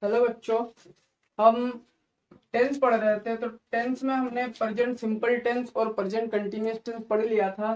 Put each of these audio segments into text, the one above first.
Hello बच्चों, हम tense पढ़ रहे थे। तो टेंस में हमने प्रेजेंट सिंपल टेंस और प्रेजेंट कंटिन्यूअस टेंस पढ़ लिया था।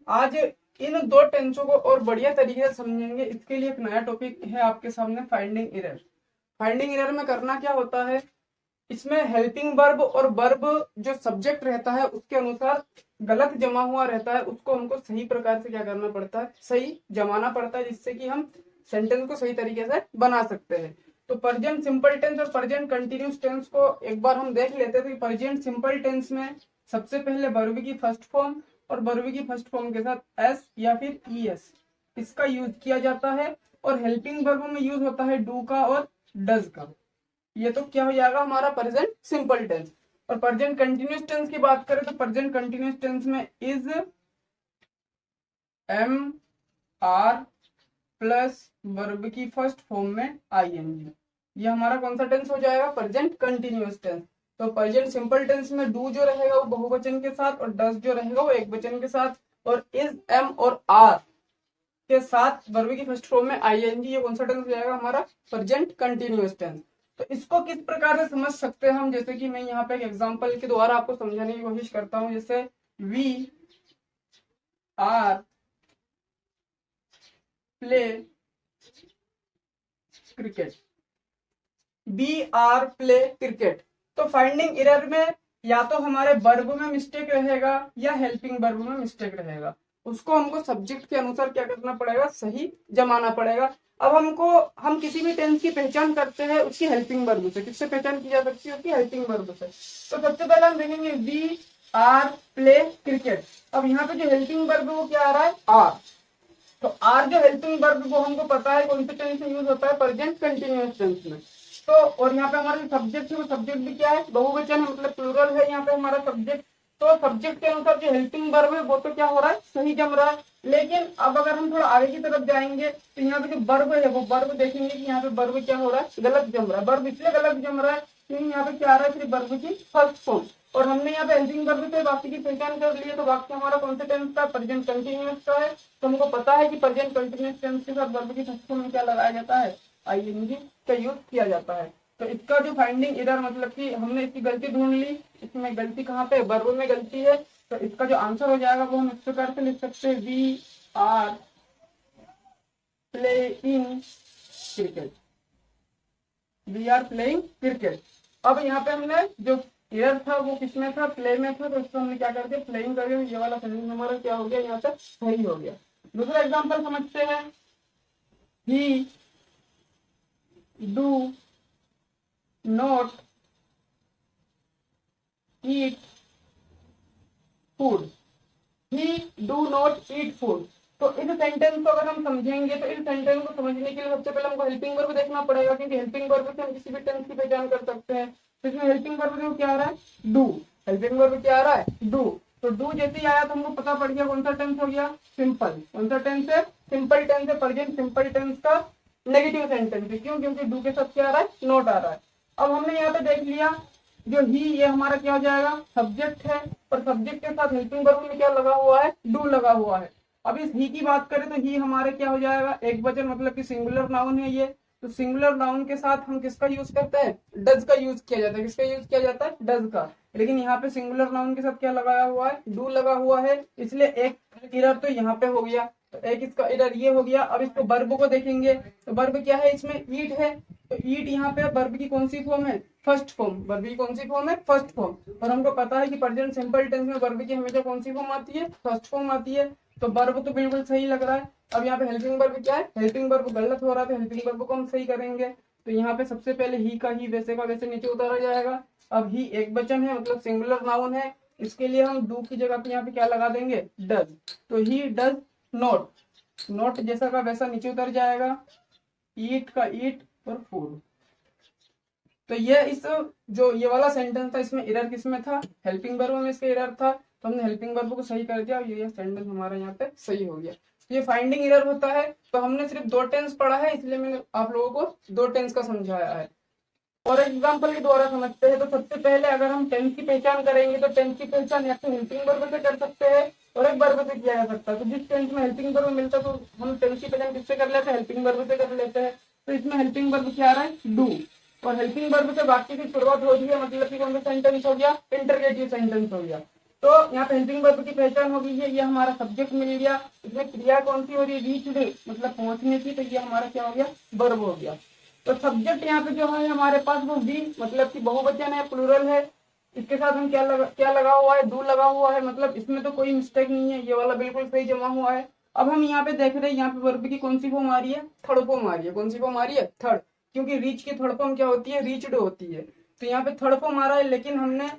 आज इन दो टेंसों को और बढ़िया तरीके से समझेंगे। इसके लिए एक नया टॉपिक है आपके सामने, फाइंडिंग एरर। फाइंडिंग एरर में करना क्या होता है, इसमें हेल्पिंग वर्ब और वर्ब जो सब्जेक्ट रहता है उसके अनुसार गलत जमा हुआ रहता है, उसको हमको सही प्रकार से क्या करना पड़ता है, सही जमाना पड़ता है, जिससे कि हम सेंटेंस को सही तरीके से बना सकते हैं। तो प्रेजेंट सिंपल टेंस और प्रेजेंट कंटिन्यूअस टेंस को एक बार हम देख लेते थे। प्रेजेंट सिंपल टेंस में सबसे पहले वर्ब की फर्स्ट फॉर्म और वर्ब की फर्स्ट फॉर्म के साथ एस या फिर ई एस इसका यूज किया जाता है, और हेल्पिंग वर्ब में यूज होता है डू का और डज का। ये तो क्या हो जाएगा हमारा प्रेजेंट सिंपल टेंस। और प्रेजेंट कंटिन्यूअस टेंस की बात करें तो प्रेजेंट कंटिन्यूअस टेंस में is, am, are plus verb की फर्स्ट फॉर्म में आईएनजी, ये हमारा कौन सा टेंस हो जाएगा, प्रेजेंट कंटिन्यूअस टेंस। तो प्रेजेंट सिंपल टेंस में डू जो रहेगा वो बहुवचन के साथ और डज जो रहेगा वो एक वचन के साथ, और इज, एम और आर के साथ वर्ब की फर्स्ट फॉर्म में आईएनजी, ये कौन सा टेंस हो जाएगा हमारा प्रेजेंट कंटिन्यूअस टेंस। तो इसको किस प्रकार से समझ सकते हैं हम, जैसे कि मैं यहाँ पे एक एग्जांपल के द्वारा आपको समझाने की कोशिश करता हूँ। जैसे we are play cricket, be are play cricket. तो फाइंडिंग एरर में या तो हमारे वर्ब में मिस्टेक रहेगा या हेल्पिंग वर्ब में मिस्टेक रहेगा, उसको हमको सब्जेक्ट के अनुसार क्या करना पड़ेगा, सही जमाना पड़ेगा। अब हम किसी भी टेंस की पहचान करते हैं उसकी हेल्पिंग वर्ब से। किससे पहचान की जा सकती है, उसकी हेल्पिंग वर्ब से। तो सबसे पहले हम देखेंगे वी आर प्ले क्रिकेट। अब यहाँ पे जो हेल्पिंग वर्ब वो क्या आ रहा है, आर। तो आर जो हेल्पिंग वर्ब वो हमको पता है कौन से टेंस में यूज होता है, प्रेजेंट कंटिन्यूअस टेंस में। तो और यहाँ पे हमारा जो सब्जेक्ट है वो सब्जेक्ट भी क्या है, बहुवचन है, मतलब प्लूरल है यहाँ पे हमारा सब्जेक्ट। तो सब्जेक्ट के अनुसार जो हेल्पिंग वर्ब है वो तो क्या हो रहा है, सही जम रहा है। लेकिन अब अगर हम थोड़ा आगे की तरफ जाएंगे तो यहाँ पे जो वर्ब है वो वर्ब देखेंगे कि यहाँ पे वर्ब क्या हो रहा है, गलत जम रहा है। वर्ब इसलिए गलत जम रहा है क्योंकि यहाँ पे क्या आ रहा है, सिर्फ वर्ब की फर्स्ट फॉर्म। और हमने यहाँ पे हेल्पिंग वर्ब से वाक्य की पहचान कर ली है। तो वाक्य हमारा कौन से टेंस का, प्रेजेंट कंटिन्यूअस का है। तो हमको पता है कि प्रेजेंट कंटिन्यूअस टेंस के साथ वर्ब की फर्स्ट फॉर्म में क्या लगाया जाता है, आईएनजी का यूज किया जाता है। तो इसका जो फाइंडिंग एरर मतलब कि हमने इसकी गलती ढूंढ ली, इसमें गलती कहाँ पे, वर्ब में गलती है। तो इसका जो आंसर हो जाएगा वो हम इस प्रकार से लिख सकते हैं, we are playing cricket, we are playing cricket. अब यहाँ पे हमने जो एरर था वो किसमें था, प्ले में था। तो इसको हमने क्या कर दिया, प्लेइंग कर दिया। ये वाला सेंटेंस हमारा क्या हो गया, यहाँ पे सही हो गया। दूसरा एग्जांपल समझते हैं, ही do not eat food, he do not eat food. तो इस सेंटेंस को अगर हम समझेंगे तो इस सेंटेंस को समझने के लिए सबसे पहले हमको हेल्पिंग वर्ब देखना पड़ेगा, क्योंकि हेल्पिंग वर्ब से हम किसी भी टेंस की पहचान कर सकते हैं। तो इसमें हेल्पिंग वर्ब जो क्या आ रहा है, डू। हेल्पिंग वर्ब क्या आ रहा है, डू। तो डू जैसे ही आया तो हमको पता पड़ गया कौन सा टेंस हो गया, सिंपल। कौन सा टेंस है, सिंपल टेंस है। प्रेजेंट सिंपल टेंस का नेगेटिव सेंटेंस है, क्यों, क्योंकि डू के साथ क्या आ रहा है, नॉट आ रहा है। अब हमने यहाँ पे देख लिया जो ही, ये हमारा क्या हो जाएगा, सब्जेक्ट है। और सब्जेक्ट के साथ हेल्पिंग वर्ब में क्या लगा हुआ है, डू लगा हुआ है। अब इस ही की बात करें तो ही हमारे क्या हो जाएगा, एक वचन, मतलब कि सिंगुलर नाउन है ये। तो सिंगुलर नाउन के साथ हम किसका यूज करते हैं, डज का यूज किया जाता है। किसका यूज किया जाता है, डज का। लेकिन यहाँ पे सिंगुलर नाउन के साथ क्या लगाया हुआ है, डू लगा हुआ है, इसलिए एक एरर तो यहाँ पे हो गया। तो एक इसका एरर ये हो गया। अब इसको वर्ब को देखेंगे तो वर्ब क्या है, इसमें ईट है। तो ईट यहाँ पे वर्ब की कौन सी फॉर्म है, फर्स्ट फॉर्म। वर्ब की कौन सी फॉर्म है, फर्स्ट फॉर्म। और हमको पता है कि प्रेजेंट सिंपल टेंस में वर्ब की हमेशा कौन सी फॉर्म आती है, फर्स्ट फॉर्म आती है। तो वर्ब तो बिल्कुल सही लग रहा है। अब यहाँ पे हेल्पिंग वर्ब क्या है, हेल्पिंग वर्ब गलत हो रहा है। हेल्पिंग वर्ब को हम सही करेंगे। तो यहाँ पे सबसे पहले ही का ही वैसे का वैसे नीचे उतारा जाएगा। अब ही एक वचन है, मतलब सिंगुलर नाउन है, इसके लिए हम डू की जगह पे यहाँ पे क्या लगा देंगे, डज। तो ही डज नॉट, नॉट जैसा का वैसा नीचे उतर जाएगा, ईट का ईट और फूड। तो ये इस जो ये वाला सेंटेंस था इसमें एरर किसमें था, हेल्पिंग वर्ब में इसका एरर था। तो हमने हेल्पिंग वर्ब को सही कर दिया और ये सेंटेंस हमारा यहाँ पे सही हो गया। तो ये फाइंडिंग एरर होता है। तो हमने सिर्फ दो टेंस पढ़ा है, इसलिए मैंने आप लोगों को दो टेंस का समझाया है। और एग्जाम्पल के द्वारा समझते हैं। तो सबसे पहले अगर हम टेंस की पहचान करेंगे तो टेंस की पहचान या तो हेल्पिंग वर्ब से कर सकते हैं और एक वर्ब से किया जा सकता है। तो जिस टेंस में हेल्पिंग वर्ब मिलता है तो हम टेंस की पहचान किससे कर लेते हैं, हेल्पिंग वर्ब से कर लेते हैं। तो इसमें हेल्पिंग वर्ब क्या आ रहा है, डू। और हेल्पिंग वर्ब से वाक्य की शुरुआत हो रही है, मतलब कि कौन सा सेंटेंस हो गया, इंटरगेटिव सेंटेंस हो गया। तो यहाँ पे हेल्पिंग वर्ब की पहचान हो गई है, ये हमारा सब्जेक्ट मिल गया, इसमें क्रिया कौन सी हो रही है, रीच्ड, मतलब पहुंचने की, तो ये हमारा क्या हो गया, वर्ब हो गया। तो सब्जेक्ट यहाँ पे जो है हमारे पास वो वी, मतलब कि बहुवचन है, प्लूरल है, इसके साथ हम क्या लगा हुआ है, डू लगा हुआ है, मतलब इसमें तो कोई मिस्टेक नहीं है, ये वाला बिल्कुल सही जमा हुआ है। अब हम यहाँ पे देख रहे हैं, यहाँ पे वर्ब की कौन सी फॉर्म आ रही है, थर्ड फॉर्म आ रही है। कौन सी फॉर्म आ रही है, थर्ड, क्योंकि रीच की थर्ड फॉर्म क्या होती है, रीच्ड होती है। तो यहाँ पे थर्ड फॉर्म आ रहा है, लेकिन हमने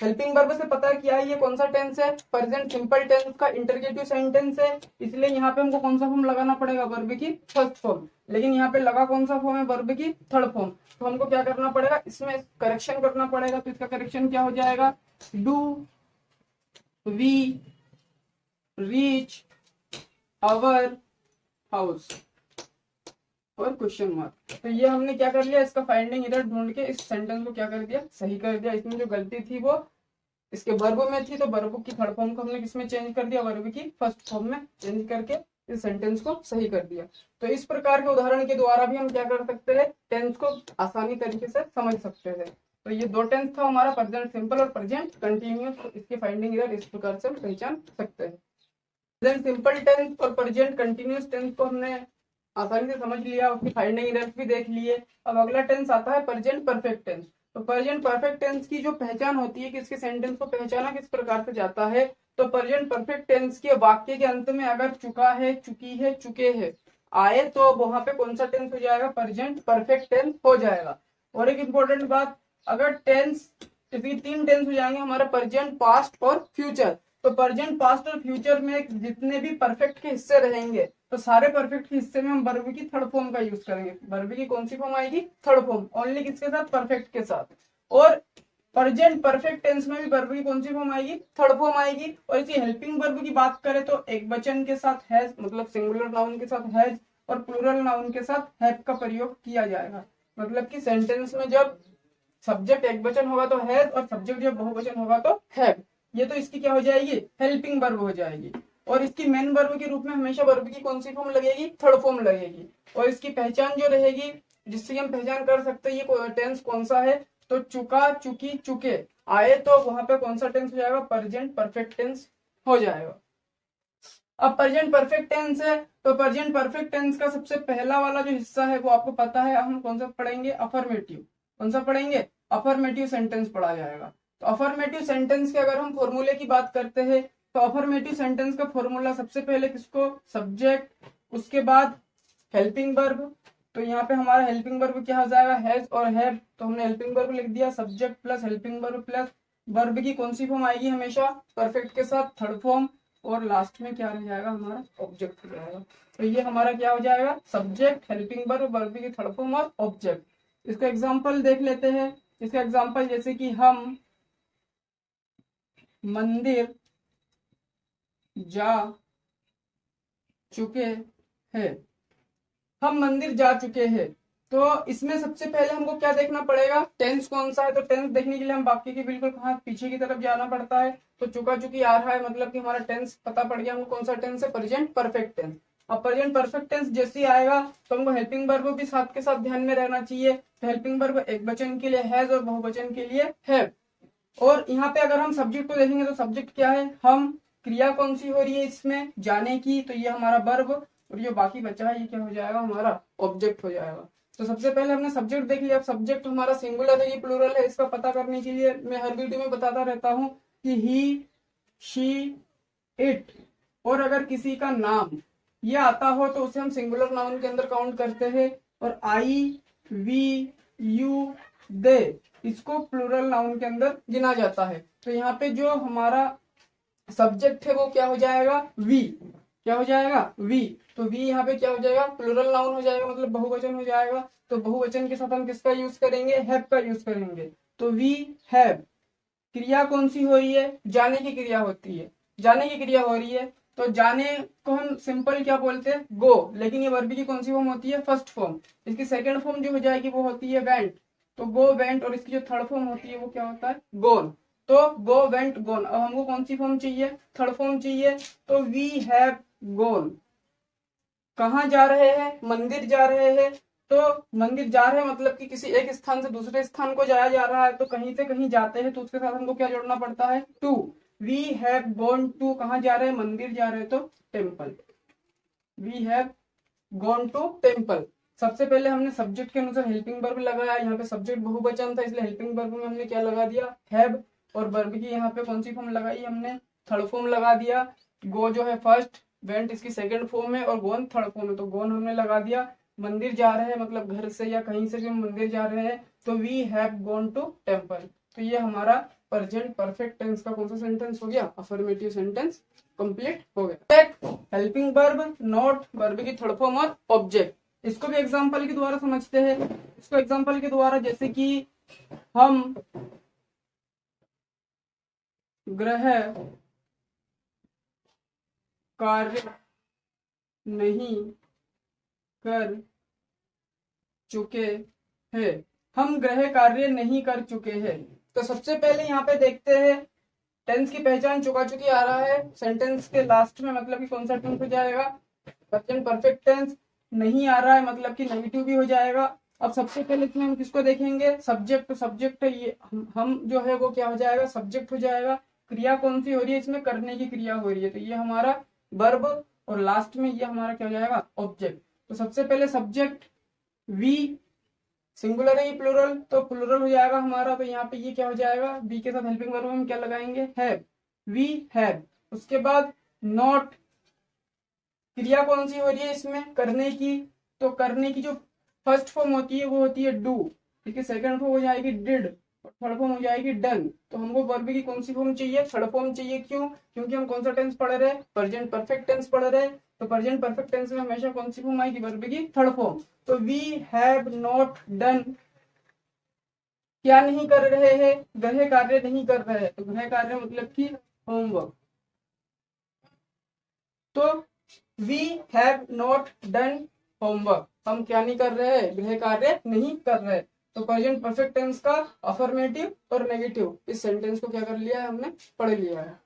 हेल्पिंग वर्ब से पता किया है ये कौन सा टेंस है, प्रेजेंट सिंपल टेंस का इंटरगेटिव सेंटेंस है, इसलिए यहाँ पे हमको कौन सा फॉर्म लगाना पड़ेगा, वर्ब की फर्स्ट फॉर्म। लेकिन यहाँ पे लगा कौन सा फॉर्म है, वर्ब की थर्ड फॉर्म। तो हमको क्या करना पड़ेगा, इसमें करेक्शन करना पड़ेगा। तो इसका करेक्शन क्या हो जाएगा, do, we, reach, our, house और क्वेश्चन मार्क। तो ये हमने क्या कर लिया, इसका फाइंडिंग एरर ढूंढ के इस सेंटेंस को क्या कर दिया, सही कर दिया। इसमें जो गलती थी वो इसके वर्ब में थी, तो वर्ब की थर्ड फॉर्म को हमने किसमें चेंज कर दिया, वर्ब की फर्स्ट फॉर्म में चेंज करके इस सेंटेंस को सही कर दिया। तो इस प्रकार के उदाहरण के द्वारा भी हम क्या कर सकते हैं, टेंस को आसानी तरीके से समझ सकते हैं। तो ये दो टेंस था हमारा, प्रेजेंट सिंपल और प्रेजेंट कंटिन्यूअस। तो इसके फाइंडिंग एरर इस प्रकार से हम पहचान सकते हैं। प्रेजेंट सिंपल टेंस और प्रेजेंट कंटिन्यूअस टेंस को हमने आसानी से समझ लिया, उसकी फाइंडिंग एरर्स भी देख लिए। अब अगला टेंस आता है प्रेजेंट परफेक्ट टेंस। तो प्रेजेंट परफेक्ट टेंस की जो पहचान होती है कि इसके सेंटेंस को पहचाना किस प्रकार से जाता है, तो प्रेजेंट परफेक्ट टेंस के वाक्य के अंत में अगर चुका है, चुकी है, चुके हैं आए, तो वहां पे कौन सा टेंस हो जाएगा, प्रेजेंट परफेक्ट टेंस हो जाएगा। और एक इंपॉर्टेंट बात, अगर टेंस, इसकी तीन टेंस हो जाएंगे हमारा, प्रेजेंट, पास्ट और फ्यूचर। तो प्रेजेंट, पास्ट और फ्यूचर में जितने भी परफेक्ट के हिस्से रहेंगे, तो सारे परफेक्ट के हिस्से में हम वर्ब की थर्ड फॉर्म का यूज करेंगे। वर्ब की कौन सी फॉर्म आएगी, थर्ड फॉर्म, ओनली किसके साथ, परफेक्ट के साथ। और प्रेजेंट परफेक्ट टेंस में भी वर्ब की कौन सी फॉर्म आएगी, थर्ड फॉर्म आएगी। और इसी हेल्पिंग वर्ब की बात करें तो एक वचन के साथ हैज, मतलब सिंगुलर नाउन के साथ हैज, और प्लूरल नाउन के साथ हैव का प्रयोग किया जाएगा। मतलब कि सेंटेंस में जब सब्जेक्ट एक वचन होगा तो हैज, और सब्जेक्ट जब बहुवचन होगा तो हैव। ये तो इसकी क्या हो जाएगी, हेल्पिंग वर्ब हो जाएगी। और इसकी मेन वर्ब के रूप में हमेशा वर्ब की कौन सी फॉर्म लगेगी, थर्ड फॉर्म लगेगी। और इसकी पहचान जो रहेगी, जिससे हम पहचान कर सकते हैं ये टेंस कौन सा है, तो चुका, चुकी, चुके आए, तो वहां पे कौन सा टेंस हो जाएगा, प्रेजेंट परफेक्ट टेंस हो जाएगा। अब प्रेजेंट परफेक्ट टेंस है, तो प्रेजेंट परफेक्ट टेंस का सबसे पहला वाला जो हिस्सा है वो आपको पता है, हम कौन सा पढ़ेंगे, अफर्मेटिव। कौन सा पढ़ेंगे, अफर्मेटिव सेंटेंस पढ़ा जाएगा। तो अफर्मेटिव सेंटेंस के अगर हम फॉर्मूले की बात करते हैं, तो अफर्मेटिव सेंटेंस का फॉर्मूला सबसे पहले किसको, सब्जेक्ट, उसके बाद हेल्पिंग वर्ब। तो यहाँ पे हमारा हेल्पिंग वर्ब क्या हो जाएगा, हैज और हैव। तो हमने हेल्पिंग वर्ब लिख दिया, subject plus helping verb plus verb की कौन सी फॉर्म आएगी, हमेशा परफेक्ट के साथ थर्ड फॉर्म। और लास्ट में क्या रह जाएगा, हमारा ऑब्जेक्ट हो जाएगा। तो ये हमारा क्या हो जाएगा, सब्जेक्ट, हेल्पिंग वर्ब, वर्ब की थर्ड फॉर्म और ऑब्जेक्ट। इसका एग्जांपल देख लेते हैं। इसका एग्जांपल जैसे कि हम मंदिर जा चुके हैं, हम मंदिर जा चुके हैं। तो इसमें सबसे पहले हमको क्या देखना पड़ेगा, टेंस कौन सा है। तो टेंस देखने के लिए हम वाक्य के बिल्कुल कहाँ पीछे की तरफ जाना पड़ता है। तो चुका, चुकी आ रहा है, मतलब कि हमारा टेंस पता पड़ गया हमको कौन सा टेंस है, प्रेजेंट परफेक्ट टेंस। अब प्रेजेंट परफेक्ट टेंस जैसे ही आएगा तो हमको हेल्पिंग वर्ब भी साथ के साथ ध्यान में रहना चाहिए। तो हेल्पिंग वर्ब एक वचन के लिए हैज और बहुवचन के लिए हैव। और यहाँ पे अगर हम सब्जेक्ट को देखेंगे तो सब्जेक्ट क्या है, हम, क्रिया कौन सी हो रही है इसमें, जाने की, तो ये हमारा वर्ब। और जो बाकी बचा है ये क्या हो जाएगा, हमारा ऑब्जेक्ट हो जाएगा। तो सबसे पहले हमने सब्जेक्ट देख लिया। अब सब्जेक्ट हमारा सिंगुलर है, ये प्लूरल है, इसका पता करने के लिए मैं हर वीडियो में बताता रहता हूँ कि ही, शी, इट। और अगर किसी का नाम ये आता हो तो उसे हम सिंगुलर नाउन के अंदर काउंट करते हैं। और आई, वी, यू, दे, इसको प्लूरल नाउन के अंदर गिना जाता है। तो यहाँ पे जो हमारा सब्जेक्ट है वो क्या हो जाएगा, वी। क्या हो जाएगा, वी। तो वी यहाँ पे क्या हो जाएगा, प्लूरल नाउन हो जाएगा, मतलब बहुवचन हो जाएगा। तो बहुवचन के साथ हम किसका यूज करेंगे, हैव का यूज करेंगे। तो वी हैव। क्रिया कौन सी हो रही है, जाने की क्रिया होती है, जाने की क्रिया हो रही है। तो जाने को हम सिंपल क्या बोलते हैं, गो। लेकिन ये वर्ब की कौन सी फॉर्म होती है, फर्स्ट फॉर्म। इसकी सेकंड फॉर्म जो हो जाएगी वो होती है वेंट। तो गो, वेंट। और इसकी जो थर्ड फॉर्म होती है वो क्या होता है, गोन। तो गो, वेंट, गोन। अब हमको कौन सी फॉर्म चाहिए, थर्ड फॉर्म चाहिए। तो वी हैव गोन। कहाँ जा रहे हैं, मंदिर जा रहे हैं। तो मंदिर जा रहे हैं मतलब कि किसी एक स्थान से दूसरे स्थान को जाया जा रहा है, तो कहीं से कहीं जाते हैं तो उसके साथ हमको क्या जोड़ना पड़ता है, to. We have gone to, कहाँ जा रहे हैं, मंदिर जा रहे हैं तो temple. We have gone to temple. सबसे पहले हमने सब्जेक्ट के अनुसार हेल्पिंग वर्ब लगाया, यहाँ पे सब्जेक्ट बहुवचन था इसलिए हेल्पिंग वर्ब में हमने क्या लगा दिया, हैव। और वर्ब की यहाँ पे कौन सी फॉर्म लगाई हमने, थर्ड फॉर्म लगा दिया। गो जो है फर्स्ट, वेंट इसकी सेकंड फॉर्म है और गोन थर्ड फॉर्म है, तो गोन हमने लगा दिया। मंदिर जा रहे हैं मतलब घर से या कहीं से भी हम मंदिर जा रहे हैं, तो we have gone to temple. तो ये हमारा प्रेजेंट परफेक्ट टेंस का कौन सा सेंटेंस हो गया, अफर्मेटिव सेंटेंस कंप्लीट हो गया। हेल्पिंग वर्ब, नॉट, वर्ब की थर्ड फॉर्म और ऑब्जेक्ट। इसको भी एग्जांपल के द्वारा समझते हैं। इसको एग्जांपल के द्वारा, जैसे कि हम गृह कार्य नहीं कर चुके हैं, हम गृह कार्य नहीं कर चुके हैं। तो सबसे पहले यहाँ पे देखते हैं टेंस की पहचान, चुका चुकी आ रहा है सेंटेंस के लास्ट में, मतलब कि कौन सा टेंस हो जाएगा, प्रेजेंट परफेक्ट टेंस। नहीं आ रहा है मतलब कि नेगेटिव भी हो जाएगा। अब सबसे पहले इसमें हम किसको देखेंगे, सब्जेक्ट। सब्जेक्ट ये हम जो है वो क्या हो जाएगा, सब्जेक्ट हो जाएगा। क्रिया कौन सी हो रही है इसमें, करने की क्रिया हो रही है, तो ये हमारा वर्ब। और लास्ट में ये हमारा क्या हो जाएगा, ऑब्जेक्ट। तो सबसे पहले सब्जेक्ट वी, सिंगुलर है ये प्लूरल, तो प्लूरल हो जाएगा हमारा। तो यहाँ पे ये क्या हो जाएगा, वी के साथ हेल्पिंग वर्ब में क्या लगाएंगे, हैव, वी हैव। उसके बाद नॉट, क्रिया कौन सी हो रही है इसमें, करने की। तो करने की जो फर्स्ट फॉर्म होती है वो होती है डू, ठीक है। सेकंड फॉर्म हो जाएगी डिड और थर्ड फॉर्म हो जाएगी डन। तो हमको वर्ब की कौन सी फॉर्म चाहिए, थर्ड फॉर्म चाहिए। क्यों, क्योंकि हम कौन सा टेंस पढ़ रहे हैं, प्रेजेंट परफेक्ट टेंस पढ़ रहे हैं। तो प्रेजेंट परफेक्ट टेंस में हमेशा कौन सी फॉर्म आएगी, वर्ब की थर्ड फॉर्म। तो वी हैव नॉट डन, क्या नहीं कर रहे हैं, गृह कार्य नहीं कर रहे हैं। तो गृह कार्य मतलब कि होमवर्क। तो we have not done homework, हम क्या नहीं कर रहे हैं, गृह कार्य नहीं कर रहे। तो प्रेजेंट परफेक्ट टेंस का अफर्मेटिव और नेगेटिव इस सेंटेंस को क्या कर लिया है हमने, पढ़ लिया है।